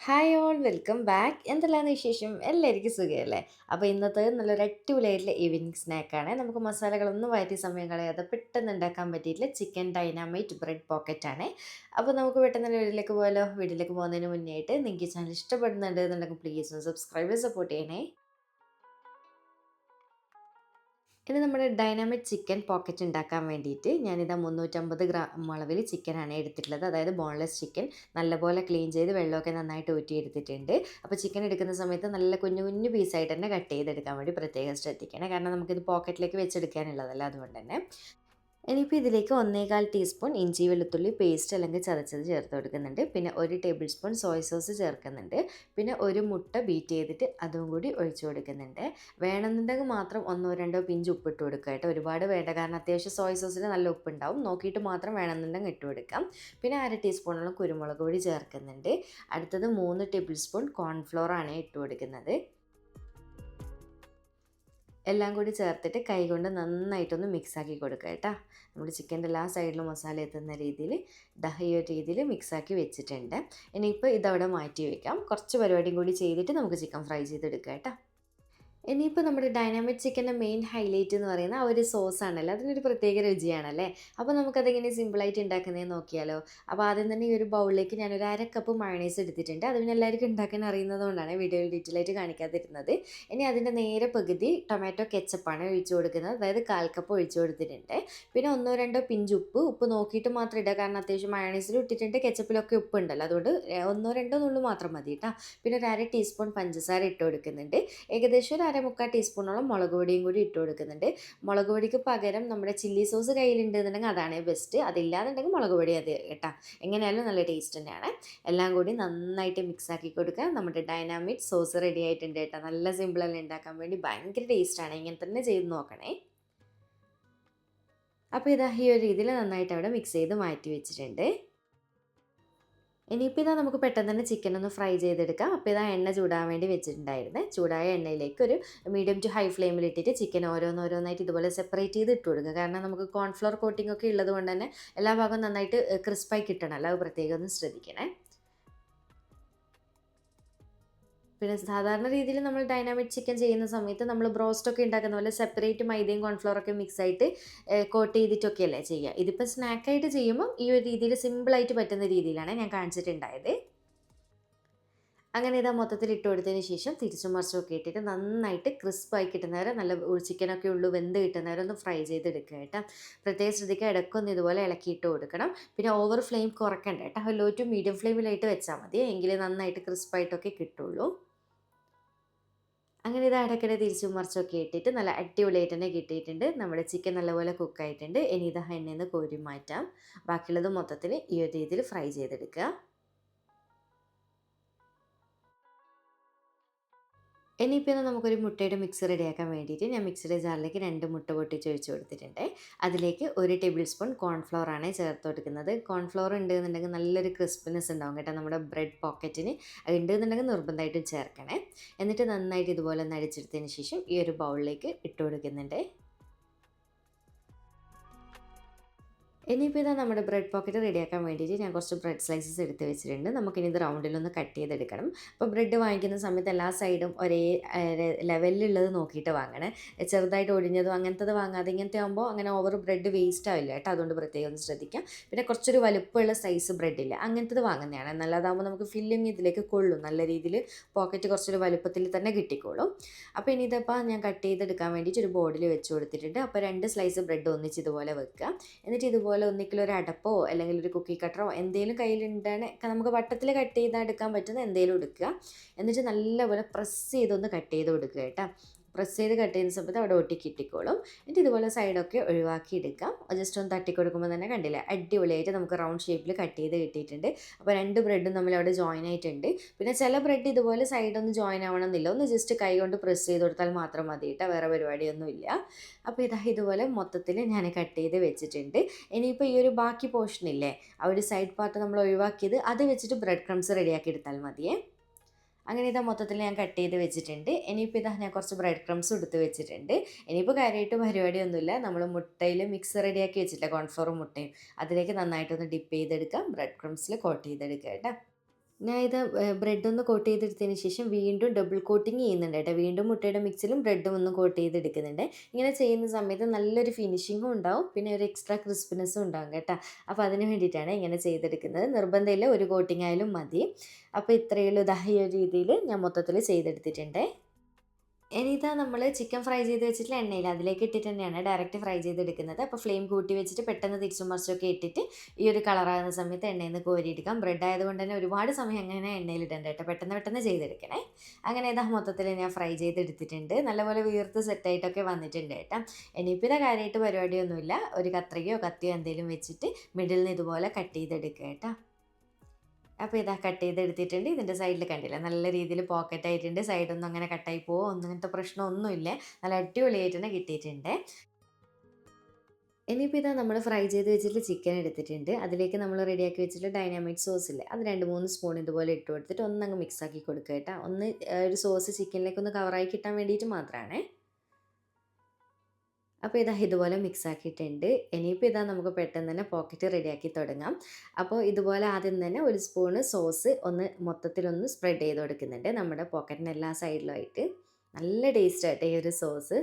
Hi all welcome back. എന്തെല്ലാന്ന് വിശേഷം? എല്ലാവർക്കും സുഖമല്ലേ? അപ്പോൾ ഇന്നത്തെ നല്ലൊരു അടിപൊളിയായിട്ടുള്ള ഈവനിങ് സ്നാക്കാണ്. നമുക്ക് മസാലകളൊന്നും വഴറ്റി സമയം കളയാതെ പെട്ടെന്ന് ഉണ്ടാക്കാൻ പറ്റിയിട്ടുള്ള ചിക്കൻ ഡൈനാമൈറ്റ് ബ്രെഡ് പോക്കറ്റ് ആണ്. അപ്പോൾ നമുക്ക് പെട്ടെന്ന് തന്നെ വീട്ടിലേക്ക് പോയാലോ? വീട്ടിലേക്ക് പോകുന്നതിന് മുന്നേ ആയിട്ട് നിങ്ങൾക്ക് ഈ ചാനൽ ഇഷ്ടപ്പെടുന്നുണ്ട് എന്നുണ്ടെങ്കിൽ പ്ലീസ് ഒന്ന് സബ്സ്ക്രൈബ് സപ്പോർട്ട് ചെയ്യണേ. ഇത് നമ്മുടെ ഡൈനാമിക് ചിക്കൻ പോക്കറ്റ് ഉണ്ടാക്കാൻ വേണ്ടിയിട്ട് ഞാനിതാ 350 ഗ്രാം അളവിൽ ചിക്കനാണ് എടുത്തിട്ടുള്ളത്. അതായത് ബോൺലെസ് ചിക്കൻ നല്ലപോലെ ക്ലീൻ ചെയ്ത് വെള്ളമൊക്കെ നന്നായിട്ട് ഊറ്റിയെടുത്തിട്ടുണ്ട്. അപ്പോൾ ചിക്കൻ എടുക്കുന്ന സമയത്ത് നല്ല കുഞ്ഞു കുഞ്ഞു പീസായിട്ട് തന്നെ കട്ട് ചെയ്തെടുക്കാൻ വേണ്ടി പ്രത്യേകം ശ്രദ്ധിക്കണം. കാരണം നമുക്കിത് പോക്കറ്റിലേക്ക് വെച്ചെടുക്കാനുള്ളതല്ല, അതുകൊണ്ട് തന്നെ. ഇനിയിപ്പോൾ ഇതിലേക്ക് 1/4 ടീസ്പൂൺ ഇഞ്ചി വെളുത്തുള്ളി പേസ്റ്റ് അല്ലെങ്കിൽ ചതച്ചത് ചേർത്ത് കൊടുക്കുന്നുണ്ട്. പിന്നെ 1 ടേബിൾ സ്പൂൺ സോയ് സോസ് ചേർക്കുന്നുണ്ട്. പിന്നെ ഒരു മുട്ട ബീറ്റ് ചെയ്തിട്ട് അതും കൂടി ഒഴിച്ചു കൊടുക്കുന്നുണ്ട്. വേണമെന്നുണ്ടെങ്കിൽ മാത്രം ഒന്നോ രണ്ടോ പിഞ്ച് ഉപ്പിട്ട് കൊടുക്കുക കേട്ടോ. ഒരുപാട് വേണ്ട, കാരണം അത്യാവശ്യം സോയ് സോസിൽ നല്ല ഉപ്പുണ്ടാവും. നോക്കിയിട്ട് മാത്രം വേണമെന്നുണ്ടെങ്കിൽ ഇട്ട് കൊടുക്കാം. പിന്നെ 1/2 ടീസ്പൂണോളം കുരുമുളക് പൊടി ചേർക്കുന്നുണ്ട്. അടുത്തത് 3 ടേബിൾ സ്പൂൺ കോൺഫ്ലോർ ആണ് ഇട്ട് കൊടുക്കുന്നത്. എല്ലാം കൂടി ചേർത്തിട്ട് കൈകൊണ്ട് നന്നായിട്ടൊന്ന് മിക്സാക്കി കൊടുക്കുക കേട്ടോ. നമ്മുടെ ചിക്കൻ്റെ എല്ലാ സൈഡിലും മസാല എത്തുന്ന രീതിയിൽ ഈ ഒരു രീതിയിൽ മിക്സാക്കി വെച്ചിട്ടുണ്ട്. ഇനിയിപ്പോൾ ഇതവിടെ മാറ്റി വയ്ക്കാം. കുറച്ച് പരിപാടിയും കൂടി ചെയ്തിട്ട് നമുക്ക് ചിക്കൻ ഫ്രൈ ചെയ്തെടുക്കാം കേട്ടോ. ഇനിയിപ്പോൾ നമ്മുടെ ഡൈനാമിക് ചിക്കൻ്റെ മെയിൻ ഹൈലൈറ്റ് എന്ന് പറയുന്നത് ആ ഒരു സോസാണല്ലോ. അതിനൊരു പ്രത്യേക രുചിയാണല്ലേ. അപ്പോൾ നമുക്കതെങ്ങനെ സിമ്പിളായിട്ട് ഉണ്ടാക്കുന്നതെന്ന് നോക്കിയാലോ. അപ്പോൾ ആദ്യം തന്നെ ഈ ഒരു ബൗളിലേക്ക് ഞാനൊരു 1/2 കപ്പ് മയോണൈസ് എടുത്തിട്ടുണ്ട്. അത് പിന്നെ എല്ലാവർക്കും ഉണ്ടാക്കാൻ അറിയുന്നത് കൊണ്ടാണ് വീഡിയോയിൽ ഡീറ്റെയിൽ ആയിട്ട് കാണിക്കാതിരുന്നത്. ഇനി അതിൻ്റെ നേരെ പകുതി ടൊമാറ്റോ കെച്ചപ്പാണ് ഒഴിച്ചു കൊടുക്കുന്നത്. അതായത് 1/4 കപ്പ് ഒഴിച്ചു കൊടുത്തിട്ടുണ്ട്. പിന്നെ ഒന്നോ രണ്ടോ പിഞ്ച് ഉപ്പ് നോക്കിയിട്ട് മാത്രം ഇടുക. കാരണം അത്യാവശ്യം മയോണൈസിൽ ഇട്ടിട്ടുണ്ട്, കെച്ചപ്പിലൊക്കെ ഉപ്പ് ഉണ്ടല്ലോ. അതുകൊണ്ട് ഒന്നോ രണ്ടോ നുള്ളു മാത്രം മതി കേട്ടോ. പിന്നെ ഒരു 1/2 ടീസ്പൂൺ പഞ്ചസാര ഇട്ട് കൊടുക്കുന്നുണ്ട്. ഏകദേശം ഒരു 1/4 ടീസ്പൂണോളം മുളക് പൊടിയും കൂടി ഇട്ട് കൊടുക്കുന്നുണ്ട്. മുളക് പൊടിക്ക് പകരം നമ്മുടെ ചില്ലി സോസ് കയ്യിലുണ്ട് എന്നുണ്ടെങ്കിൽ അതാണ് ബെസ്റ്റ്. അതില്ലാന്നുണ്ടെങ്കിൽ മുളക് പൊടി അത് കേട്ടോ. എങ്ങനെയായാലും നല്ല ടേസ്റ്റ് തന്നെയാണ്. എല്ലാം കൂടി നന്നായിട്ട് മിക്സ് ആക്കി കൊടുക്കുക. നമ്മുടെ ഡൈനാമിക് സോസ് റെഡി ആയിട്ടുണ്ട് കേട്ടോ. നല്ല സിമ്പിളല്ലേ ഉണ്ടാക്കാൻ വേണ്ടി, ഭയങ്കര ടേസ്റ്റാണ്. ഇങ്ങനെ തന്നെ ചെയ്ത് നോക്കണേ. അപ്പോൾ ഇതാ ഈ ഒരു രീതിയിൽ നന്നായിട്ട് അവിടെ മിക്സ് ചെയ്ത് മാറ്റി വെച്ചിട്ടുണ്ട്. ഇനിയിപ്പോൾ ഇതാ നമുക്ക് പെട്ടെന്ന് തന്നെ ചിക്കൻ ഒന്ന് ഫ്രൈ ചെയ്തെടുക്കാം. അപ്പോൾ ഇതാ എണ്ണ ചൂടാൻ വേണ്ടി വെച്ചിട്ടുണ്ടായിരുന്നു. ചൂടായ എണ്ണയിലേക്ക് ഒരു മീഡിയം ടു ഹൈ ഫ്ലെയിമിൽ ഇട്ടിട്ട് ചിക്കൻ ഓരോന്നോരോന്നായിട്ട് ഇതുപോലെ സെപ്പറേറ്റ് ചെയ്ത് ഇട്ട് കൊടുക്കുക. കാരണം നമുക്ക് കോൺഫ്ലോർ കോട്ടിംഗ് ഒക്കെ ഉള്ളത് കൊണ്ട് തന്നെ എല്ലാ ഭാഗവും നന്നായിട്ട് ക്രിസ്പായി കിട്ടണമല്ലോ. അത് പ്രത്യേകം ഒന്ന് ശ്രദ്ധിക്കണേ. പിന്നെ സാധാരണ രീതിയിൽ നമ്മൾ ഡൈനാമിക് ചിക്കൻ ചെയ്യുന്ന സമയത്ത് നമ്മൾ ബ്രോസ്റ്റൊക്കെ ഉണ്ടാക്കുന്ന പോലെ സെപ്പറേറ്റ് മൈദയും കോൺഫ്ലോറൊക്കെ മിക്സ് ആയിട്ട് കോട്ട് ചെയ്തിട്ടൊക്കെയല്ലേ ചെയ്യുക. ഇതിപ്പോൾ സ്നാക്കായിട്ട് ചെയ്യുമ്പോൾ ഈ ഒരു രീതിയിൽ സിമ്പിളായിട്ട് പറ്റുന്ന രീതിയിലാണ് ഞാൻ കാണിച്ചിട്ടുണ്ടായത്. അങ്ങനെ ഇതാ മൊത്തത്തിൽ ഇട്ട് കൊടുത്തതിന് ശേഷം തിരിച്ചും മറിച്ചുമൊക്കെ ഇട്ടിട്ട് നന്നായിട്ട് ക്രിസ്പായി കിട്ടുന്നവരെ, നല്ല ചിക്കനൊക്കെ ഉള്ളു വെന്ത് കിട്ടുന്നവരെ ഒന്ന് ഫ്രൈ ചെയ്തെടുക്കുക കേട്ടോ. പ്രത്യേകം ശ്രദ്ധിക്കുക, ഇടയ്ക്കൊന്ന് ഇതുപോലെ ഇളക്കിയിട്ട് കൊടുക്കണം. പിന്നെ ഓവർ ഫ്ലെയിം കുറയ്ക്കണ്ട കേട്ടോ. ലോ ടു മീഡിയം ഫ്ലെയിമിലായിട്ട് വെച്ചാൽ മതി, എങ്കിലേ നന്നായിട്ട് ക്രിസ്പായിട്ടൊക്കെ കിട്ടുള്ളൂ. അങ്ങനെ ഇത് ഇടയ്ക്കിടെ തിരിച്ചും മറിച്ചൊക്കെ ഇട്ടിട്ട് നല്ല അടിപൊളിയായിട്ട് തന്നെ കിട്ടിയിട്ടുണ്ട്. നമ്മുടെ ചിക്കൻ നല്ലപോലെ കുക്കായിട്ടുണ്ട്. ഇനി ഇത് എണ്ണയിൽ നിന്ന് കോരി മാറ്റാം. ബാക്കിയുള്ളത് മൊത്തത്തിൽ ഈ ഒരു രീതിയിൽ ഫ്രൈ ചെയ്തെടുക്കുക. ഇനിയിപ്പോൾ നമുക്കൊരു മുട്ടയുടെ മിക്സ് റെഡിയാക്കാൻ വേണ്ടിയിട്ട് ഞാൻ മിക്സിയുടെ ജാറിലേക്ക് 2 മുട്ട പൊട്ടിച്ച് ഒഴിച്ച് കൊടുത്തിട്ടുണ്ട്. അതിലേക്ക് 1 ടേബിൾ സ്പൂൺ കോൺഫ്ലോർ ആണ് ചേർത്ത് കൊടുക്കുന്നത്. കോൺഫ്ലോർ ഉണ്ടെന്നുണ്ടെങ്കിൽ നല്ലൊരു ക്രിസ്പിനെസ് ഉണ്ടാവും കേട്ടോ നമ്മുടെ ബ്രെഡ് പോക്കറ്റിന്. അത് ഉണ്ടെന്നുണ്ടെങ്കിൽ നിർബന്ധമായിട്ടും ചേർക്കണേ. എന്നിട്ട് നന്നായിട്ട് ഇതുപോലെ ഒന്ന് അടിച്ചെടുത്തതിന് ശേഷം ഈ ഒരു ബൗളിലേക്ക് ഇട്ട് കൊടുക്കുന്നുണ്ട്. ഇനിയിപ്പോൾ ഇതാ നമ്മുടെ ബ്രെഡ് പോക്കറ്റ് റെഡിയാക്കാൻ വേണ്ടിയിട്ട് ഞാൻ കുറച്ച് ബ്രെഡ് സ്ലൈസസ് എടുത്ത് വെച്ചിട്ടുണ്ട്. നമുക്കിനി ഇത് റൗണ്ടിലൊന്ന് കട്ട് ചെയ്തെടുക്കണം. അപ്പോൾ ബ്രെഡ് വാങ്ങിക്കുന്ന സമയത്ത് എല്ലാ സൈഡും ഒരേ ലെവലിലുള്ളത് നോക്കിയിട്ട് വാങ്ങണേ. ചെറുതായിട്ട് ഒടിഞ്ഞതും അങ്ങനത്തത് വാങ്ങാതെ, ഇങ്ങനത്തെ ആകുമ്പോൾ അങ്ങനെ ഓവർ ബ്രെഡ് വേസ്റ്റ് ആവില്ല കേട്ടോ. അതുകൊണ്ട് പ്രത്യേകം ഒന്ന് ശ്രദ്ധിക്കാം. പിന്നെ കുറച്ചൊരു വലുപ്പമുള്ള സൈസ് ബ്രെഡില്ല, അങ്ങനത്തത് വാങ്ങുന്നതാണ് നല്ലതാകുമ്പോൾ നമുക്ക് ഫില്ലിങ് ഇതിലേക്ക് കൊള്ളും. നല്ല രീതിയിൽ പോക്കറ്റ് കുറച്ചൊരു വലുപ്പത്തിൽ തന്നെ കിട്ടിക്കോളും. അപ്പോൾ ഇനി ഇതിപ്പോൾ ഞാൻ കട്ട് ചെയ്തെടുക്കാൻ വേണ്ടിയിട്ട് ഒരു ബോർഡിൽ വെച്ച് കൊടുത്തിട്ടുണ്ട്. അപ്പോൾ 2 സ്ലൈസ് ബ്രെഡ് ഒന്നിച്ച് ഇതുപോലെ വെക്കുക. എന്നിട്ട് ഇതുപോലെ ഒന്നിക്കൽ ഒരു അടപ്പോ അല്ലെങ്കിൽ ഒരു കുക്കി കട്ടറോ എന്തെങ്കിലും കയ്യിലുണ്ടാണ് നമുക്ക് വട്ടത്തിൽ കട്ട് ചെയ്താൽ എടുക്കാൻ പറ്റുന്ന എന്തെങ്കിലും എടുക്കുക. എന്നിട്ട് നല്ലപോലെ പ്രസ് ചെയ്തൊന്ന് കട്ട് ചെയ്ത് കൊടുക്കുക കേട്ടോ. പ്രസ് ചെയ്ത് കട്ട് ചെയ്യുന്ന സമയത്ത് അവിടെ ഒട്ടി കിട്ടിക്കോളും. എന്നിട്ട് ഇതുപോലെ സൈഡൊക്കെ ഒഴിവാക്കി എടുക്കാം. ജസ്റ്റ് ഒന്ന് തട്ടി കൊടുക്കുമ്പോൾ തന്നെ കണ്ടില്ലേ, അടിപൊളിയായിട്ട് നമുക്ക് റൗണ്ട് ഷേപ്പിൽ കട്ട് ചെയ്ത് കിട്ടിയിട്ടുണ്ട്. അപ്പോൾ 2 ബ്രെഡും നമ്മൾ അവിടെ ജോയിൻ ആയിട്ടുണ്ട്. പിന്നെ ചില ബ്രെഡ് ഇതുപോലെ സൈഡൊന്ന് ജോയിൻ ആവണമെന്നില്ല, ഒന്ന് ജസ്റ്റ് കൈ കൊണ്ട് പ്രസ് ചെയ്ത് കൊടുത്താൽ മാത്രം മതി കേട്ടോ, വേറെ പരിപാടിയൊന്നുമില്ല. അപ്പോൾ ഇതുപോലെ മൊത്തത്തിൽ ഞാൻ കട്ട് ചെയ്ത് വെച്ചിട്ടുണ്ട്. ഇനിയിപ്പോൾ ഈ ഒരു ബാക്കി പോർഷനില്ലേ, ആ ഒരു സൈഡ് പാർട്ട് നമ്മൾ ഒഴിവാക്കിയത്, അത് വെച്ചിട്ട് ബ്രെഡ് ക്രംസ് റെഡിയാക്കി എടുത്താൽ മതിയേ. അങ്ങനെ ഇതാ മൊത്തത്തിൽ ഞാൻ കട്ട് ചെയ്ത് വെച്ചിട്ടുണ്ട്. ഇനിയിപ്പോൾ ഇതാ ഞാൻ കുറച്ച് ബ്രെഡ് ക്രംസും എടുത്ത് വെച്ചിട്ടുണ്ട്. ഇനിയിപ്പോൾ കാര്യമായിട്ട് പരിപാടിയൊന്നുമില്ല. നമ്മൾ മുട്ടയിൽ മിക്സ് റെഡിയാക്കി വെച്ചിട്ടില്ല, കോൺഫ്ലോറും മുട്ടയും, അതിലേക്ക് നന്നായിട്ടൊന്ന് ഡിപ്പ് ചെയ്തെടുക്കാം. ബ്രെഡ് ക്രംസിൽ കോട്ട് ചെയ്തെടുക്കുക കേട്ടോ. ഞാൻ ഇത് ബ്രെഡ് ഒന്ന് കോട്ട് ചെയ്തെടുത്തതിന് ശേഷം വീണ്ടും ഡബിൾ കോട്ടിങ് ചെയ്യുന്നുണ്ട് കേട്ടോ. വീണ്ടും മുട്ടയുടെ മിക്സിലും ബ്രെഡും ഒന്ന് കോട്ട് ചെയ്തെടുക്കുന്നുണ്ട്. ഇങ്ങനെ ചെയ്യുന്ന സമയത്ത് നല്ലൊരു ഫിനിഷിങ്ങും ഉണ്ടാവും. പിന്നെ ഒരു എക്സ്ട്രാ ക്രിസ്പിനെസ്സും ഉണ്ടാകും കേട്ടോ. അപ്പോൾ അതിന് വേണ്ടിയിട്ടാണ് ഇങ്ങനെ ചെയ്തെടുക്കുന്നത്. നിർബന്ധമില്ല, ഒരു കോട്ടിങ് ആയാലും മതി. അപ്പോൾ ഇത്രയേ ഉള്ളൂ. ദാ ഈ ഒരു രീതിയിൽ ഞാൻ മൊത്തത്തിൽ ചെയ്തെടുത്തിട്ടുണ്ട്. ഇനി ഇതാ നമ്മൾ ചിക്കൻ ഫ്രൈ ചെയ്ത് വെച്ചിട്ടുള്ള എണ്ണയിൽ അതിലേക്ക് ഇട്ടിട്ട് തന്നെയാണ് ഡയറക്റ്റ് ഫ്രൈ ചെയ്തെടുക്കുന്നത്. അപ്പോൾ ഫ്ലെയിം കൂട്ടി വെച്ചിട്ട് പെട്ടെന്ന് തിരിച്ചും മറിച്ചൊക്കെ ഇട്ടിട്ട് ഈ ഒരു കളറാകുന്ന സമയത്ത് എണ്ണയിൽ നിന്ന് കോരിയെടുക്കാം. ബ്രെഡ് ആയതുകൊണ്ട് തന്നെ ഒരുപാട് സമയം അങ്ങനെ എണ്ണയിൽ ഇടണ്ട കേട്ടോ. പെട്ടെന്ന് പെട്ടെന്ന് ചെയ്തെടുക്കണേ. അങ്ങനെ ഇതാ മൊത്തത്തിൽ ഞാൻ ഫ്രൈ ചെയ്തെടുത്തിട്ടുണ്ട്. നല്ലപോലെ വീർത്ത് സെറ്റായിട്ടൊക്കെ വന്നിട്ടുണ്ട് കേട്ടോ. ഇനിയിപ്പോൾ ഇതാ കാര്യമായിട്ട് പരിപാടിയൊന്നുമില്ല. ഒരു കത്രികയോ കത്തിയോ എന്തെങ്കിലും വെച്ചിട്ട് മിഡിൽ നിന്ന് ഇതുപോലെ കട്ട് ചെയ്തെടുക്കുക കേട്ടോ. അപ്പോൾ ഇതാ കട്ട് ചെയ്തെടുത്തിട്ടുണ്ട്. ഇതിൻ്റെ സൈഡിൽ കണ്ടില്ലേ നല്ല രീതിയിൽ പോക്കറ്റ് ആയിട്ടുണ്ട്. സൈഡൊന്നും അങ്ങനെ കട്ടായി പോവോ അങ്ങനത്തെ പ്രശ്നമൊന്നുമില്ല. നല്ല അടിപൊളിയായിട്ട് തന്നെ കിട്ടിയിട്ടുണ്ട്. ഇനിയിപ്പോൾ ഇതാ നമ്മൾ ഫ്രൈ ചെയ്ത് വെച്ചിട്ട് ചിക്കൻ എടുത്തിട്ടുണ്ട്. അതിലേക്ക് നമ്മൾ റെഡിയാക്കി വെച്ചിട്ടുള്ള ഡൈനാമിക് സോസ് ഇല്ലേ, അത് 2, 3 സ്പൂൺ ഇതുപോലെ ഇട്ട് കൊടുത്തിട്ട് ഒന്നങ്ങ് മിക്സ് ആക്കി കൊടുക്കുക കേട്ടോ. ഒന്ന് ഒരു സോസ് ചിക്കനിലേക്ക് ഒന്ന് കവറായി കിട്ടാൻ വേണ്ടിയിട്ട് മാത്രമാണേ. അപ്പോൾ ഇതാ ഇതുപോലെ മിക്സ് ആക്കിയിട്ടുണ്ട്. ഇനിയിപ്പോൾ ഇതാ നമുക്ക് പെട്ടെന്ന് തന്നെ പോക്കറ്റ് റെഡിയാക്കി തുടങ്ങാം. അപ്പോൾ ഇതുപോലെ ആദ്യം തന്നെ ഒരു സ്പൂണ് സോസ് ഒന്ന് മൊത്തത്തിലൊന്ന് സ്പ്രെഡ് ചെയ്ത് കൊടുക്കുന്നുണ്ട് നമ്മുടെ പോക്കറ്റിന് എല്ലാ സൈഡിലുമായിട്ട്. നല്ല ടേസ്റ്റ് ആയിട്ട് ഈ ഒരു സോസ്.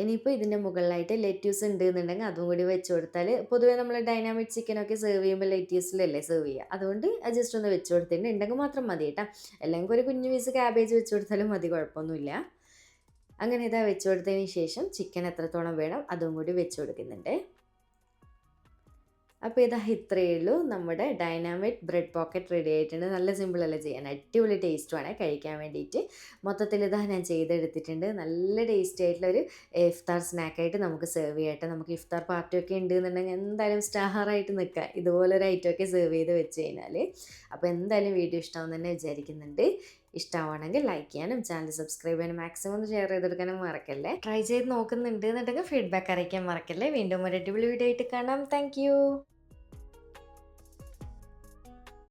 ഇനിയിപ്പോൾ ഇതിൻ്റെ മുകളിലായിട്ട് ലെറ്റ്യൂസ് ഉണ്ട് എന്നുണ്ടെങ്കിൽ അതും കൂടി വെച്ച് കൊടുത്താൽ, പൊതുവേ നമ്മൾ ഡൈനാമിക് ചിക്കനൊക്കെ സെർവ് ചെയ്യുമ്പോൾ ലെറ്റ്യൂസിലല്ലേ സെർവ് ചെയ്യുക. അതുകൊണ്ട് ജസ്റ്റ് ഒന്ന് വെച്ച് കൊടുത്തിട്ടുണ്ട്. ഉണ്ടെങ്കിൽ മാത്രം മതി കേട്ടോ. അല്ലെങ്കിൽ ഒരു കുഞ്ഞു പീസ് ക്യാബേജ് വെച്ച് കൊടുത്താലും മതി, കുഴപ്പമൊന്നുമില്ല. അങ്ങനെ ഇതാ വെച്ച് കൊടുത്തതിന് ശേഷം ചിക്കൻ എത്രത്തോളം വേണം അതും കൂടി വെച്ച് കൊടുക്കുന്നുണ്ട്. അപ്പോൾ ഇതാ ഇത്രയേ ഉള്ളൂ, നമ്മുടെ ഡൈനാമിക് ബ്രെഡ് പോക്കറ്റ് റെഡി ആയിട്ടുണ്ട്. നല്ല സിമ്പിളല്ലേ ചെയ്യാൻ, അടിപൊളി ടേസ്റ്റുമാണ് കഴിക്കാൻ വേണ്ടിയിട്ട്. മൊത്തത്തിൽ ഇതാ ഞാൻ ചെയ്തെടുത്തിട്ടുണ്ട്. നല്ല ടേസ്റ്റി ആയിട്ടുള്ളൊരു ഇഫ്താർ സ്നാക്കായിട്ട് നമുക്ക് സെർവ് ചെയ്യട്ടെ. നമുക്ക് ഇഫ്താർ പാർട്ടിയൊക്കെ ഉണ്ട് എന്നുണ്ടെങ്കിൽ എന്തായാലും സ്റ്റാറായിട്ട് നിൽക്കാം ഇതുപോലൊരു ഐറ്റമൊക്കെ സെർവ് ചെയ്ത് വെച്ച് കഴിഞ്ഞാൽ. അപ്പോൾ എന്തായാലും വീഡിയോ ഇഷ്ടമാവുമെന്ന് തന്നെ വിചാരിക്കുന്നുണ്ട്. ഇഷ്ടമാണെങ്കിൽ ലൈക്ക് ചെയ്യാനും ചാനൽ സബ്സ്ക്രൈബ് ചെയ്യാനും മാക്സിമം ഒന്ന് ഷെയർ ചെയ്തെടുക്കാനും മറക്കല്ലേ. ട്രൈ ചെയ്ത് നോക്കുന്നുണ്ട് എന്നുണ്ടെങ്കിൽ ഫീഡ്ബാക്ക് അറിയിക്കാൻ മറക്കല്ലേ. വീണ്ടും ഒരു അടിപൊളി വീഡിയോ ആയിട്ട് കാണാം. താങ്ക്